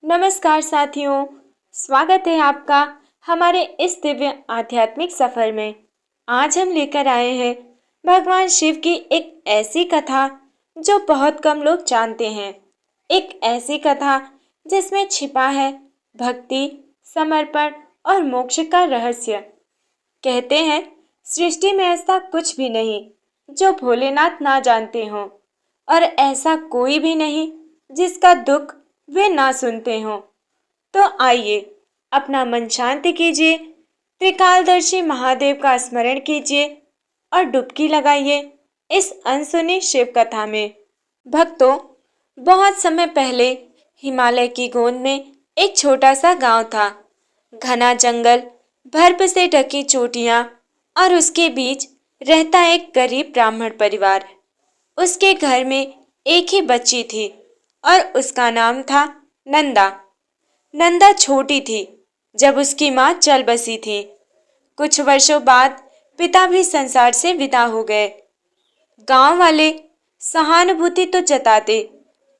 नमस्कार साथियों, स्वागत है आपका हमारे इस दिव्य आध्यात्मिक सफर में। आज हम लेकर आए हैं भगवान शिव की एक ऐसी कथा जो बहुत कम लोग जानते हैं। एक ऐसी कथा जिसमें छिपा है भक्ति, समर्पण और मोक्ष का रहस्य। कहते हैं सृष्टि में ऐसा कुछ भी नहीं जो भोलेनाथ ना जानते हों, और ऐसा कोई भी नहीं जिसका दुख वे ना सुनते हों। तो आइए अपना मन शांत कीजिए, त्रिकालदर्शी महादेव का स्मरण कीजिए और डुबकी लगाइए इस अनसुनी शिव कथा में। भक्तों, बहुत समय पहले हिमालय की गोद में एक छोटा सा गांव था। घना जंगल, बर्फ से ढकी चोटियां और उसके बीच रहता एक गरीब ब्राह्मण परिवार। उसके घर में एक ही बच्ची थी और उसका नाम था नंदा। नंदा छोटी थी जब उसकी माँ चल बसी थी। कुछ वर्षों बाद पिता भी संसार से विदा हो गए। गांव वाले सहानुभूति तो जताते,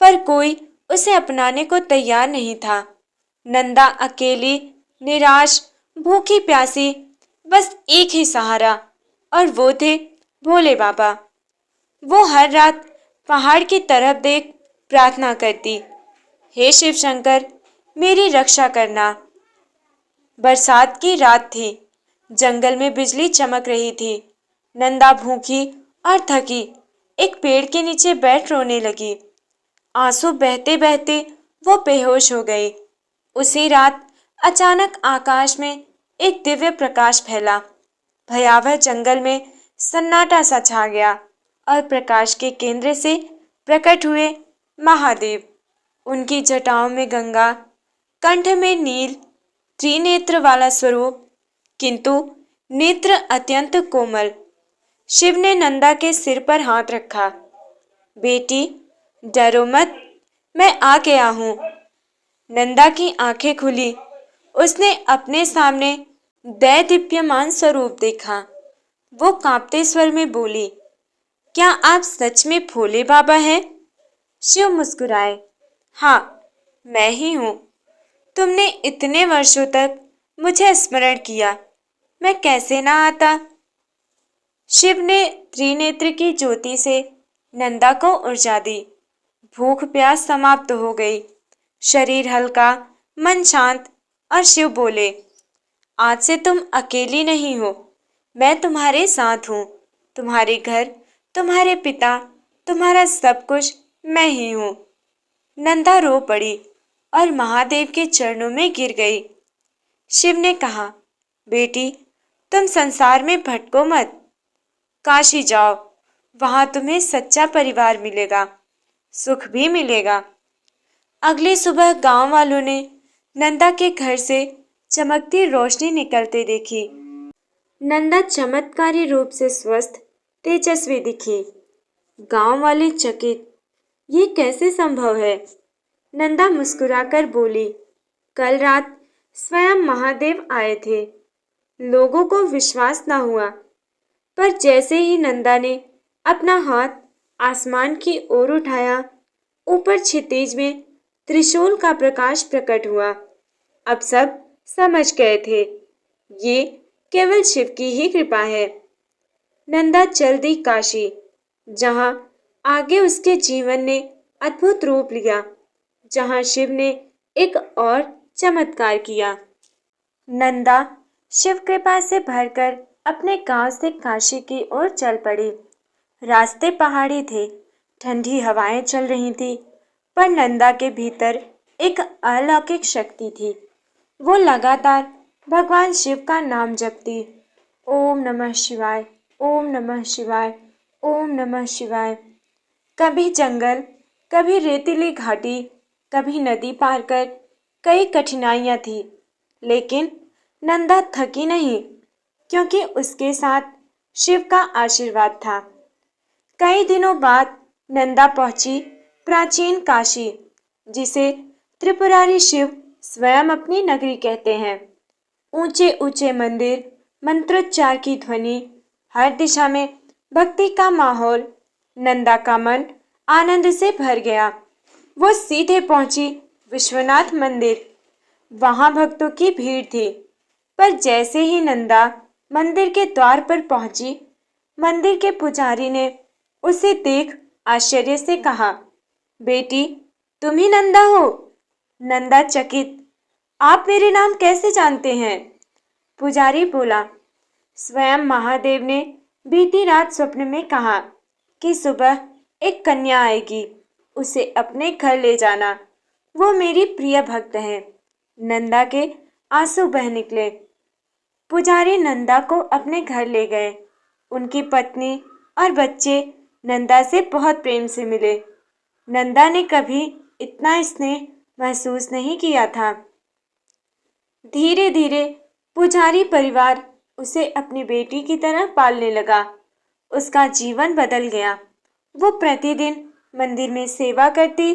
पर कोई उसे अपनाने को तैयार नहीं था। नंदा अकेली, निराश, भूखी प्यासी, बस एक ही सहारा, और वो थे भोले बाबा। वो हर रात पहाड़ की तरफ देख प्रार्थना करती, हे शिव शंकर, मेरी रक्षा करना। बरसात की रात थी, जंगल में बिजली चमक रही थी। नंदा भूखी और थकी एक पेड़ के नीचे बैठ रोने लगी। आंसू बहते बहते वो बेहोश हो गई। उसी रात अचानक आकाश में एक दिव्य प्रकाश फैला। भयावह जंगल में सन्नाटा सा छा गया और प्रकाश के केंद्र से प्रकट हुए महादेव। उनकी जटाओं में गंगा, कंठ में नील, त्रिनेत्र वाला स्वरूप, किंतु नेत्र अत्यंत कोमल। शिव ने नंदा के सिर पर हाथ रखा। बेटी, डरो मत, मैं आ गया हूँ। नंदा की आंखें खुली। उसने अपने सामने दैदीप्यमान स्वरूप देखा। वो कांपते स्वर में बोली, क्या आप सच में भोले बाबा हैं? शिव मुस्कुराए, हाँ, मैं ही हूँ। तुमने इतने वर्षों तक मुझे स्मरण किया, मैं कैसे ना आता। शिव ने त्रिनेत्र की ज्योति से नंदा को ऊर्जा दी। भूख प्यास समाप्त हो गई, शरीर हल्का, मन शांत, और शिव बोले, आज से तुम अकेली नहीं हो, मैं तुम्हारे साथ हूँ। तुम्हारे घर, तुम्हारे पिता, तुम्हारा सब कुछ मैं ही हूँ। नंदा रो पड़ी और महादेव के चरणों में गिर गई। शिव ने कहा, बेटी, तुम संसार में भटको मत, काशी जाओ, वहां तुम्हें सच्चा परिवार मिलेगा, सुख भी मिलेगा। अगली सुबह गांव वालों ने नंदा के घर से चमकती रोशनी निकलते देखी। नंदा चमत्कारी रूप से स्वस्थ, तेजस्वी दिखी। गांव वाले चकित, ये कैसे संभव है? नंदा मुस्कुराकर बोली, कल रात स्वयं महादेव आए थे। लोगों को विश्वास न हुआ, पर जैसे ही नंदा ने अपना हाथ आसमान की ओर उठाया, ऊपर क्षितिज में त्रिशूल का प्रकाश प्रकट हुआ। अब सब समझ गए थे, ये केवल शिव की ही कृपा है। नंदा चल दी काशी, जहां आगे उसके जीवन ने अद्भुत रूप लिया, जहां शिव ने एक और चमत्कार किया। नंदा शिव कृपा से भरकर अपने गांव से काशी की ओर चल पड़ी। रास्ते पहाड़ी थे, ठंडी हवाएं चल रही थी, पर नंदा के भीतर एक अलौकिक शक्ति थी। वो लगातार भगवान शिव का नाम जपती, ओम नमः शिवाय, ओम नमः शिवाय, ओम नमः शिवाय। कभी जंगल, कभी रेतीली घाटी, कभी नदी पार कर, कई कठिनाइयां थी, लेकिन नंदा थकी नहीं, क्योंकि उसके साथ शिव का आशीर्वाद था। कई दिनों बाद नंदा पहुंची प्राचीन काशी, जिसे त्रिपुरारी शिव स्वयं अपनी नगरी कहते हैं। ऊंचे ऊंचे मंदिर, मंत्रोच्चार की ध्वनि, हर दिशा में भक्ति का माहौल। नंदा का मन आनंद से भर गया। वो सीधे पहुंची विश्वनाथ मंदिर। वहां भक्तों की भीड़ थी, पर जैसे ही नंदा मंदिर के द्वार पर पहुंची, मंदिर के पुजारी ने उसे देख आश्चर्य से कहा, बेटी, तुम ही नंदा हो? नंदा चकित, आप मेरे नाम कैसे जानते हैं? पुजारी बोला, स्वयं महादेव ने बीती रात स्वप्न में कहा कि सुबह एक कन्या आएगी, उसे अपने घर ले जाना। वो मेरी प्रिय भक्त है। नंदा के आंसू बह निकले। पुजारी नंदा को अपने घर ले गए। उनकी पत्नी और बच्चे नंदा से बहुत प्रेम से मिले। नंदा ने कभी इतना स्नेह महसूस नहीं किया था। धीरे धीरे पुजारी परिवार उसे अपनी बेटी की तरह पालने लगा। उसका जीवन बदल गया। वो प्रतिदिन मंदिर में सेवा करती,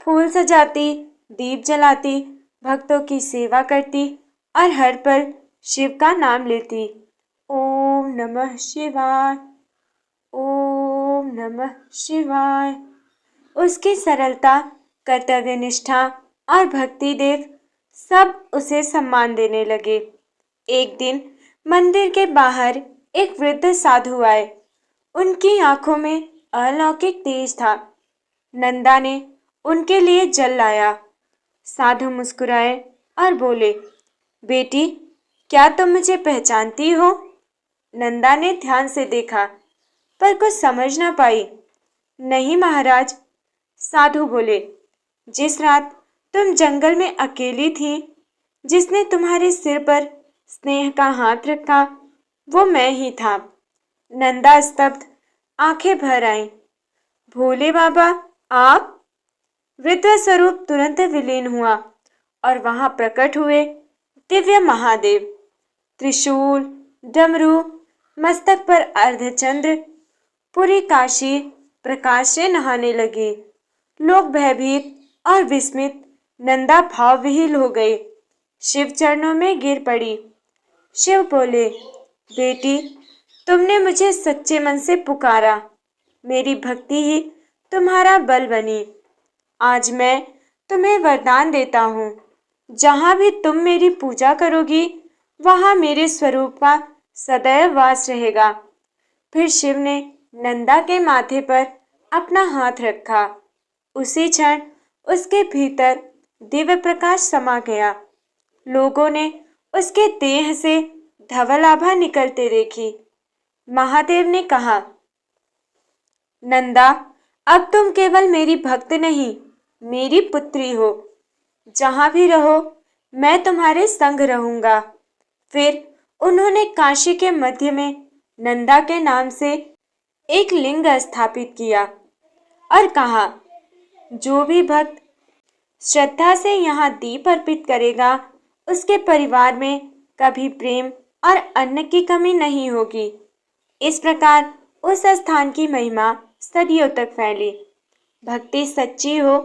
फूल सजाती, दीप जलाती, भक्तों की सेवा करती और हर पल शिव का नाम लेती। ओम नमः शिवाय, ओम नमः शिवाय। उसकी सरलता, कर्तव्य निष्ठा और भक्ति देख सब उसे सम्मान देने लगे। एक दिन मंदिर के बाहर एक वृद्ध साधु आए। उनकी आंखों में अलौकिक तेज था। नंदा ने उनके लिए जल लाया। साधु मुस्कुराए और बोले, बेटी, क्या तुम मुझे पहचानती हो? नंदा ने ध्यान से देखा, पर कुछ समझ ना पाई। नहीं महाराज, साधु बोले, जिस रात तुम जंगल में अकेली थी, जिसने तुम्हारे सिर पर स्नेह का हाथ रखा, वो मैं ही था। नंदा स्तब्ध, आंखें भर आईं। भोले बाबा, आप? वृद्ध स्वरूप तुरंत विलीन हुआ और वहां प्रकट हुए दिव्य महादेव। त्रिशूल, डमरू, मस्तक पर अर्धचंद्र। पूरी काशी प्रकाश से नहाने लगी। लोग भयभीत और विस्मित, नंदा भाव विहीन हो गई। शिव चरणों में गिर पड़ी। शिव बोले, बेटी, तुमने मुझे सच्चे मन से पुकारा। मेरी भक्ति ही तुम्हारा बल बनी। आज मैं तुम्हें वरदान देता हूँ, जहाँ भी तुम मेरी पूजा करोगी, वहाँ मेरे स्वरूप का सदैव वास रहेगा। फिर शिव ने नंदा के माथे पर अपना हाथ रखा। उसी क्षण उसके भीतर दिव्य प्रकाश समा गया। लोगों ने उसके देह से धवल आभा निकलते देखी। महादेव ने कहा, नंदा, अब तुम केवल मेरी भक्त नहीं, मेरी पुत्री हो। जहां भी रहो, मैं तुम्हारे संग रहूंगा। फिर उन्होंने काशी के मध्य में नंदा के नाम से एक लिंग स्थापित किया और कहा, जो भी भक्त श्रद्धा से यहाँ दीप अर्पित करेगा, उसके परिवार में कभी प्रेम और अन्न की कमी नहीं होगी। इस प्रकार उस स्थान की महिमा सदियों तक फैली। भक्ति सच्ची हो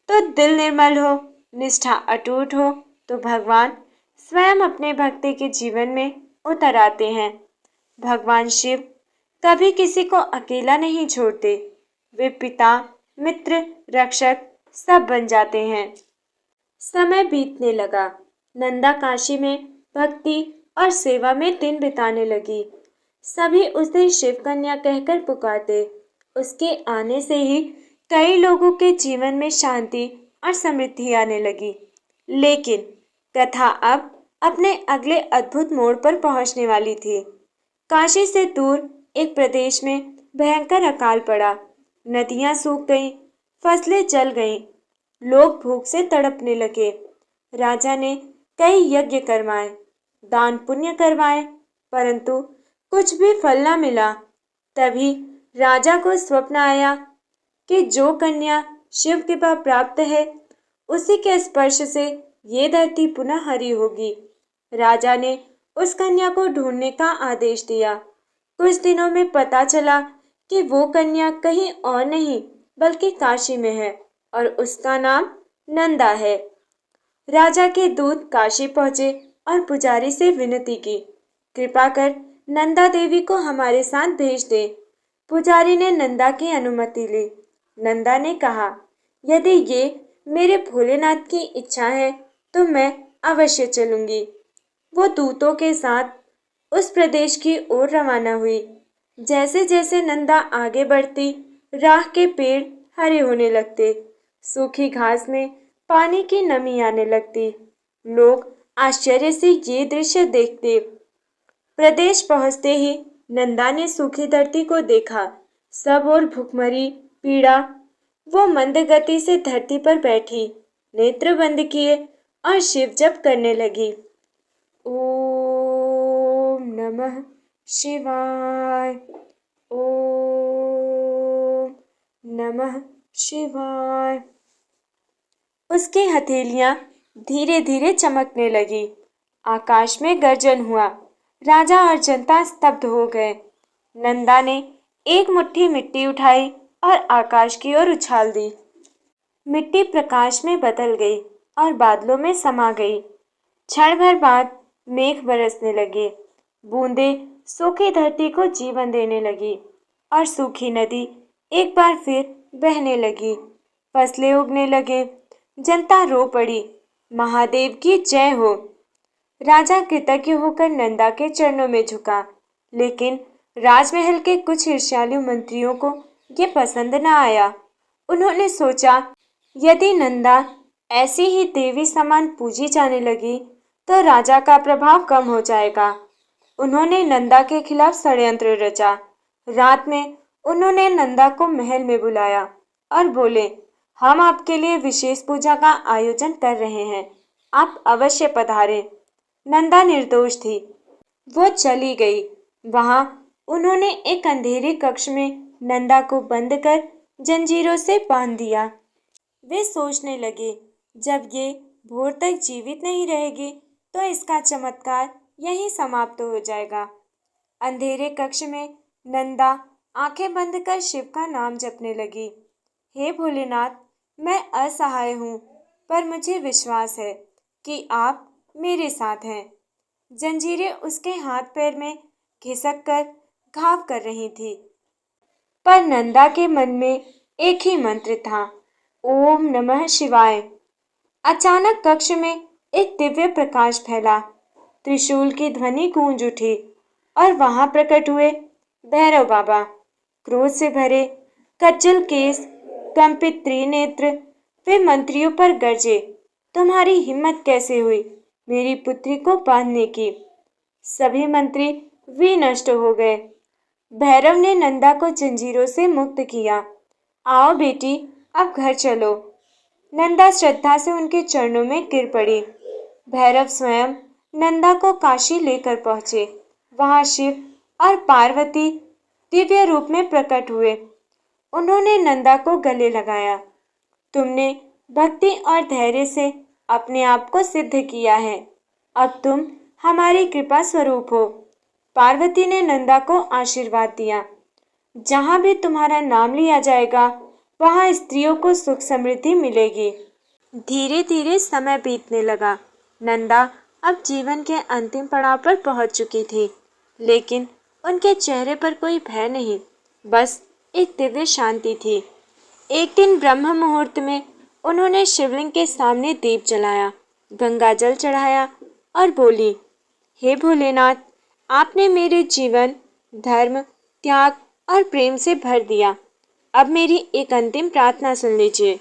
तो दिल निर्मल हो, निष्ठा अटूट हो तो भगवान स्वयं अपने भक्ति के जीवन में उतर आते हैं। भगवान शिव कभी किसी को अकेला नहीं छोड़ते। वे पिता, मित्र, रक्षक सब बन जाते हैं। समय बीतने लगा। नंदा काशी में भक्ति और सेवा में दिन बिताने लगी। सभी उसे शिव कन्या कहकर पुकारते। उसके आने से ही कई लोगों के जीवन में शांति और समृद्धि आने लगी। लेकिन कथा अब अपने अगले अद्भुत मोड़ पर पहुंचने वाली थी। काशी से दूर एक प्रदेश में भयंकर अकाल पड़ा। नदियां सूख गईं, फसलें जल गईं, लोग भूख से तड़पने लगे। राजा ने कई यज्ञ करवाए, दान पुण्य करवाए, परंतु कुछ भी फल न मिला। तभी राजा को स्वप्न आया कि जो कन्या शिव कृपा प्राप्त है, उसी के स्पर्श से ये धरती पुनः हरी होगी। राजा ने उस कन्या को ढूंढने का आदेश दिया। कुछ दिनों में पता चला कि वो कन्या कहीं और नहीं बल्कि काशी में है और उसका नाम नंदा है। राजा के दूत काशी पहुंचे और पुजारी से विनती की, कृपा कर नंदा देवी को हमारे साथ भेज दे। पुजारी ने नंदा की अनुमति ली। नंदा ने कहा, यदि ये मेरे भोलेनाथ की इच्छा है तो मैं अवश्य चलूंगी। वो दूतों के साथ उस प्रदेश की ओर रवाना हुई। जैसे जैसे नंदा आगे बढ़ती, राह के पेड़ हरे होने लगते, सूखी घास में पानी की नमी आने लगती। लोग आश्चर्य से ये दृश्य देखते। प्रदेश पहुंचते ही नंदा ने सूखी धरती को देखा। सब और भूखमरी पीड़ा। वो मंद गति से धरती पर बैठी, नेत्र बंद किए और शिव जप करने लगी। ओम नमः शिवाय। ओम नमः शिवाय। उसकी हथेलियां धीरे धीरे चमकने लगी। आकाश में गर्जन हुआ। राजा और जनता स्तब्ध हो गए। नंदा ने एक मुट्ठी मिट्टी उठाई और आकाश की ओर उछाल दी। मिट्टी प्रकाश में बदल गई और बादलों में समा गई। क्षण भर बाद मेघ बरसने लगे। बूंदें सूखी धरती को जीवन देने लगी और सूखी नदी एक बार फिर बहने लगी। फसलें उगने लगे। जनता रो पड़ी, महादेव की जय हो। राजा कृतज्ञ होकर नंदा के चरणों में झुका, लेकिन राजमहल के कुछ ईर्ष्यालु मंत्रियों को ये पसंद न आया। उन्होंने सोचा, यदि नंदा ऐसी ही देवी समान पूजी जाने लगी तो राजा का प्रभाव कम हो जाएगा। उन्होंने नंदा के खिलाफ षड्यंत्र रचा। रात में उन्होंने नंदा को महल में बुलाया और बोले, हम आपके लिए विशेष पूजा का आयोजन कर रहे हैं, आप अवश्य पधारें। नंदा निर्दोष थी। वो चली गई। वहां उन्होंने एक अंधेरे कक्ष में नंदा को बंद कर जंजीरों से बांध दिया। वे सोचने लगे, जब ये भोर तक जीवित नहीं रहेगी तो इसका चमत्कार यहीं समाप्त हो जाएगा। अंधेरे कक्ष में नंदा आंखें बंद कर शिव का नाम जपने लगी। हे भोलेनाथ, मैं असहाय हूँ, पर मुझे विश्वास है कि आप मेरे साथ हैं। जंजीरें उसके हाथ पैर में खिसक कर घाव कर रही थी, पर नंदा के मन में एक ही मंत्र था, ओम नमः शिवाय। अचानक कक्ष में एक दिव्य प्रकाश फैला। त्रिशूल की ध्वनि गूंज उठी और वहां प्रकट हुए भैरव बाबा। क्रोध से भरे, कज्जल केस, कंपित त्रिनेत्र, वे मंत्रियों पर गरजे, तुम्हारी हिम्मत कैसे हुई मेरी पुत्री को बांधने की? सभी मंत्री विनष्ट हो गए। भैरव ने नंदा को जंजीरों से मुक्त किया। आओ बेटी, अब घर चलो। नंदा श्रद्धा से उनके चरणों में गिर पड़ी। भैरव स्वयं नंदा को काशी लेकर पहुंचे। वहां शिव और पार्वती दिव्य रूप में प्रकट हुए। उन्होंने नंदा को गले लगाया। तुमने भक्ति और धैर्य से अपने आप को सिद्ध किया है, अब तुम हमारी कृपा स्वरूप हो। पार्वती ने नंदा को आशीर्वाद दिया। जहां भी तुम्हारा नाम लिया जाएगा, वहां स्त्रियों को सुख समृद्धि मिलेगी। धीरे धीरे समय बीतने लगा। नंदा अब जीवन के अंतिम पड़ाव पर पहुंच चुकी थी, लेकिन उनके चेहरे पर कोई भय नहीं, बस एक दिव्य शांति थी। एक दिन ब्रह्म मुहूर्त में उन्होंने शिवलिंग के सामने दीप जलाया, गंगा जल चढ़ाया और बोली, हे भोलेनाथ, आपने मेरे जीवन धर्म, त्याग और प्रेम से भर दिया। अब मेरी एक अंतिम प्रार्थना सुन लीजिए।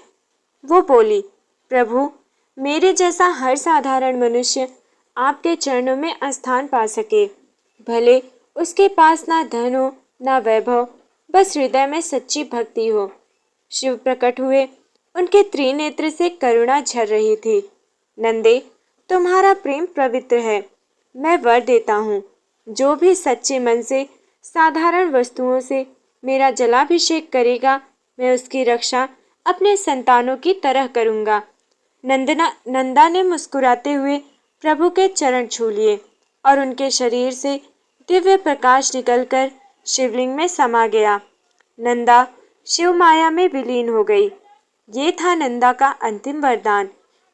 वो बोली, प्रभु, मेरे जैसा हर साधारण मनुष्य आपके चरणों में स्थान पा सके। भले उसके पास ना धन हो ना वैभव, बस हृदय में सच्ची भक्ति हो। शिव प्रकट हुए। उनके त्रिनेत्र से करुणा झर रही थी। नंदे, तुम्हारा प्रेम पवित्र है। मैं वर देता हूँ, जो भी सच्चे मन से साधारण वस्तुओं से मेरा जलाभिषेक करेगा, मैं उसकी रक्षा अपने संतानों की तरह करूँगा। नंदा ने मुस्कुराते हुए प्रभु के चरण छू लिए और उनके शरीर से दिव्य प्रकाश निकलकर शिवलिंग में समा गया। नंदा शिव माया में विलीन हो गई। ये था नंदा का अंतिम वरदान,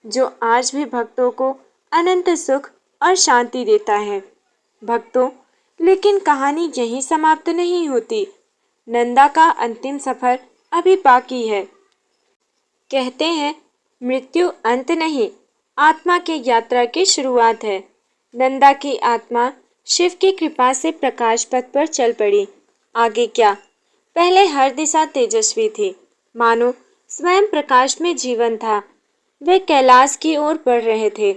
जो आज भी भक्तों को अनंत सुख और शांति देता है। भक्तों, लेकिन कहानी यहीं समाप्त नहीं होती। नंदा का अंतिम सफर अभी बाकी है। कहते हैं, मृत्यु अंत नहीं, आत्मा की यात्रा की शुरुआत है। नंदा की आत्मा शिव की कृपा से प्रकाश पथ पर चल पड़ी। आगे क्या? पहले हर दिशा तेजस्वी थी, मानो स्वयं प्रकाश में जीवन था। वे कैलाश की ओर बढ़ रहे थे,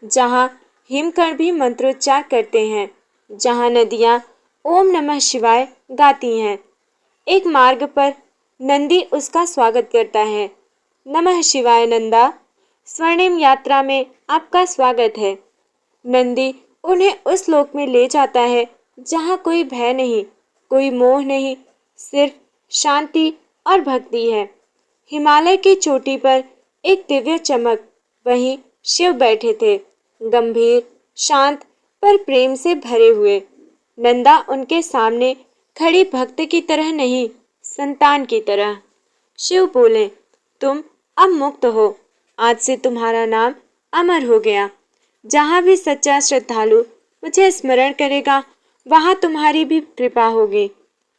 जहाँ हिमकण भी मंत्रोच्चार करते हैं, जहाँ नदियाँ ओम नमः शिवाय गाती हैं। एक मार्ग पर नंदी उसका स्वागत करता है। नमः शिवाय नंदा, स्वर्णिम यात्रा में आपका स्वागत है। नंदी उन्हें उस लोक में ले जाता है जहाँ कोई भय नहीं, कोई मोह नहीं, सिर्फ शांति और भक्ति है। हिमालय की चोटी पर एक दिव्य चमक, वहीं शिव बैठे थे, गंभीर, शांत पर प्रेम से भरे हुए। नंदा उनके सामने खड़ी भक्त की तरह नहीं, संतान की तरह। शिव बोले, तुम अब मुक्त हो, आज से तुम्हारा नाम अमर हो गया। जहाँ भी सच्चा श्रद्धालु मुझे स्मरण करेगा, वहाँ तुम्हारी भी कृपा होगी।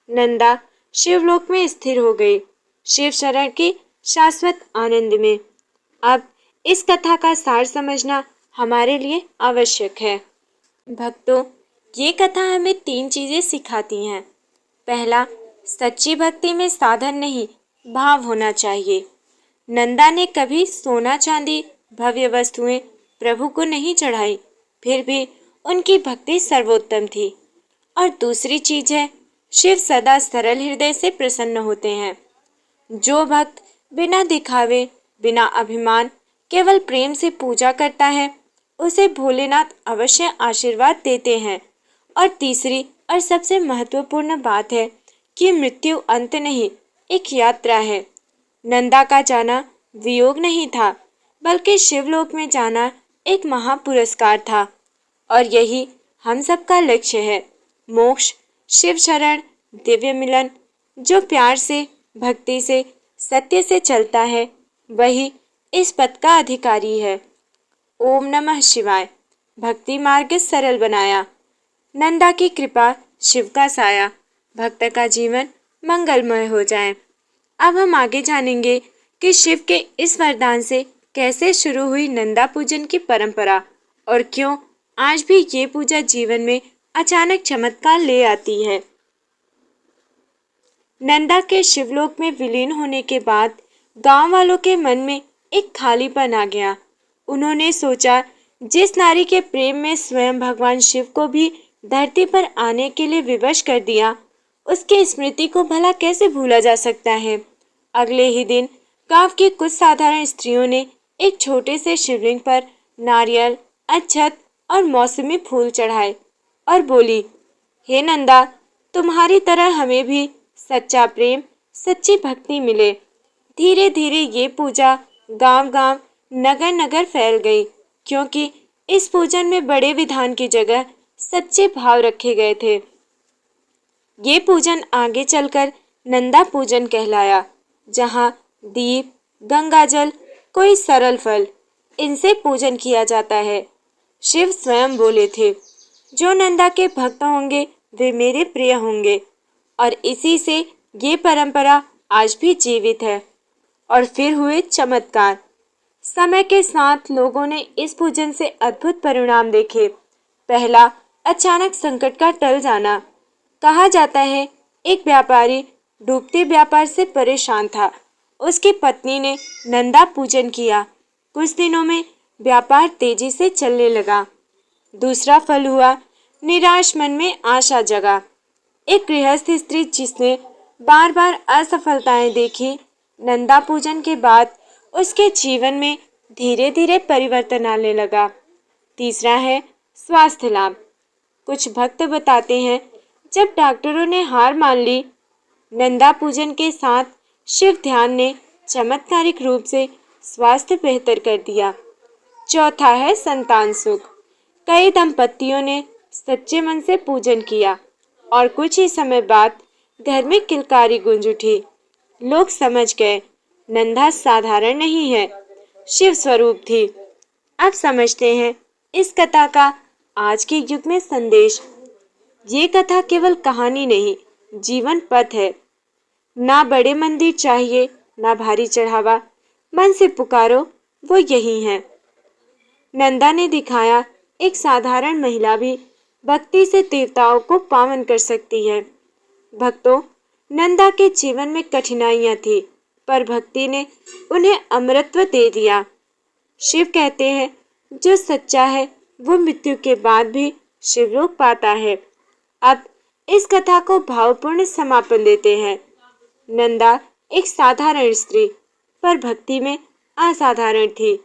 नंदा शिवलोक में स्थिर हो गई, शिव शरण के शाश्वत आनंद में। अब इस कथा का सार समझना हमारे लिए आवश्यक है। भक्तों, ये कथा हमें 3 चीजें सिखाती हैं। पहला, सच्ची भक्ति में साधन नहीं, भाव होना चाहिए। नंदा ने कभी सोना चांदी भव्य वस्तुएं प्रभु को नहीं चढ़ाई, फिर भी उनकी भक्ति सर्वोत्तम थी। और दूसरी चीज है, शिव सदा सरल हृदय से प्रसन्न होते हैं। जो भक्त बिना दिखावे, बिना अभिमान, केवल प्रेम से पूजा करता है, उसे भोलेनाथ अवश्य आशीर्वाद देते हैं। और तीसरी और सबसे महत्वपूर्ण बात है कि मृत्यु अंत नहीं, एक यात्रा है। नंदा का जाना वियोग नहीं था, बल्कि शिवलोक में जाना एक महापुरस्कार था। और यही हम सबका लक्ष्य है, मोक्ष, शिव शरण, दिव्य मिलन। जो प्यार से, भक्ति से, सत्य से चलता है, वही इस पथ का अधिकारी है। ओम नमः शिवाय। भक्ति मार्ग सरल बनाया। नंदा की कृपा, शिव का साया, भक्त का जीवन मंगलमय हो जाए। अब हम आगे जानेंगे कि शिव के इस वरदान से कैसे शुरू हुई नंदा पूजन की परंपरा और क्यों आज भी ये पूजा जीवन में अचानक चमत्कार ले आती है। नंदा के शिवलोक में विलीन होने के बाद गांव वालों के मन में एक खालीपन आ गया। उन्होंने सोचा, जिस नारी के प्रेम में स्वयं भगवान शिव को भी धरती पर आने के लिए विवश कर दिया, उसकी स्मृति को भला कैसे भूला जा सकता है। अगले ही दिन गांव की कुछ साधारण स्त्रियों ने एक छोटे से शिवलिंग पर नारियल, अक्षत और मौसमी फूल चढ़ाए और बोली, हे नंदा, तुम्हारी तरह हमें भी सच्चा प्रेम, सच्ची भक्ति मिले। धीरे धीरे ये पूजा गांव-गांव, नगर-नगर फैल गई, क्योंकि इस पूजन में बड़े विधान की जगह सच्चे भाव रखे गए थे। ये पूजन आगे चलकर नंदा पूजन कहलाया, जहाँ दीप, गंगाजल, कोई सरल फल, इनसे पूजन किया जाता है। शिव स्वयं बोले थे, जो नंदा के भक्त होंगे वे मेरे प्रिय होंगे। और इसी से ये परंपरा आज भी जीवित है। और फिर हुए चमत्कार। समय के साथ लोगों ने इस पूजन से अद्भुत परिणाम देखे। पहला, अचानक संकट का टल जाना। कहा जाता है, एक व्यापारी डूबते व्यापार से परेशान था। उसकी पत्नी ने नंदा पूजन किया। कुछ दिनों में व्यापार तेजी से चलने लगा। दूसरा फल हुआ, निराश मन में आशा जगा। एक गृहस्थ स्त्री जिसने बार बार असफलताएं देखी, नंदा पूजन के बाद उसके जीवन में धीरे धीरे परिवर्तन आने लगा। तीसरा है स्वास्थ्य लाभ। कुछ भक्त बताते हैं, जब डॉक्टरों ने हार मान ली, नंदा पूजन के साथ शिव ध्यान ने चमत्कारिक रूप से स्वास्थ्य बेहतर कर दिया। चौथा है संतान सुख। कई दंपतियों ने सच्चे मन से पूजन किया और कुछ ही समय बाद घर में किलकारी गूंज उठी। लोग समझ गए, नंदा साधारण नहीं है, शिव स्वरूप थी। अब समझते हैं इस कथा का आज के युग में संदेश। ये कथा केवल कहानी नहीं, जीवन पथ है। ना बड़े मंदिर चाहिए, ना भारी चढ़ावा, मन से पुकारो, वो यही है। नंदा ने दिखाया एक साधारण महिला भी भक्ति से देवताओं को पावन कर सकती है। भक्तों, नंदा के जीवन में कठिनाइयां थी, पर भक्ति ने उन्हें अमरत्व दे दिया। शिव कहते हैं, जो सच्चा है वो मृत्यु के बाद भी शिवलोक पाता है। अब इस कथा को भावपूर्ण समापन देते हैं। नंदा एक साधारण स्त्री, पर भक्ति में असाधारण थी।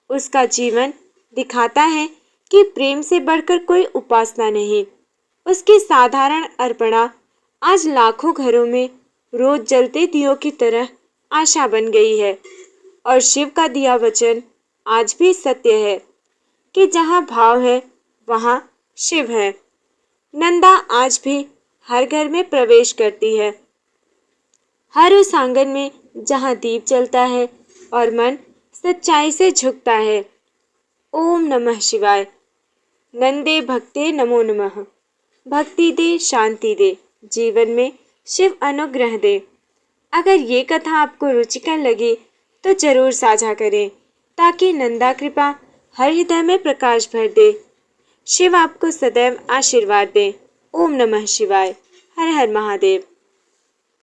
उसका जीवन दिखाता है कि प्रेम से बढ़कर कोई उपासना नहीं। उसकी साधारण अर्पणा आज लाखों घरों में रोज जलते दियों की तरह आशा बन गई है। और शिव का दिया वचन आज भी सत्य है कि जहाँ भाव है वहाँ शिव है। नंदा आज भी हर घर में प्रवेश करती है, हर उस आंगन में जहाँ दीप जलता है और मन सच्चाई से झुकता है। ओम नमः शिवाय। नंदे भक्ते नमो नमः। भक्ति दे, शांति दे, जीवन में शिव अनुग्रह दे। अगर ये कथा आपको रुचिकर लगी तो जरूर साझा करें, ताकि नंदा कृपा हर हृदय में प्रकाश भर दे। शिव आपको सदैव आशीर्वाद दे। ओम नमः शिवाय। हर हर महादेव।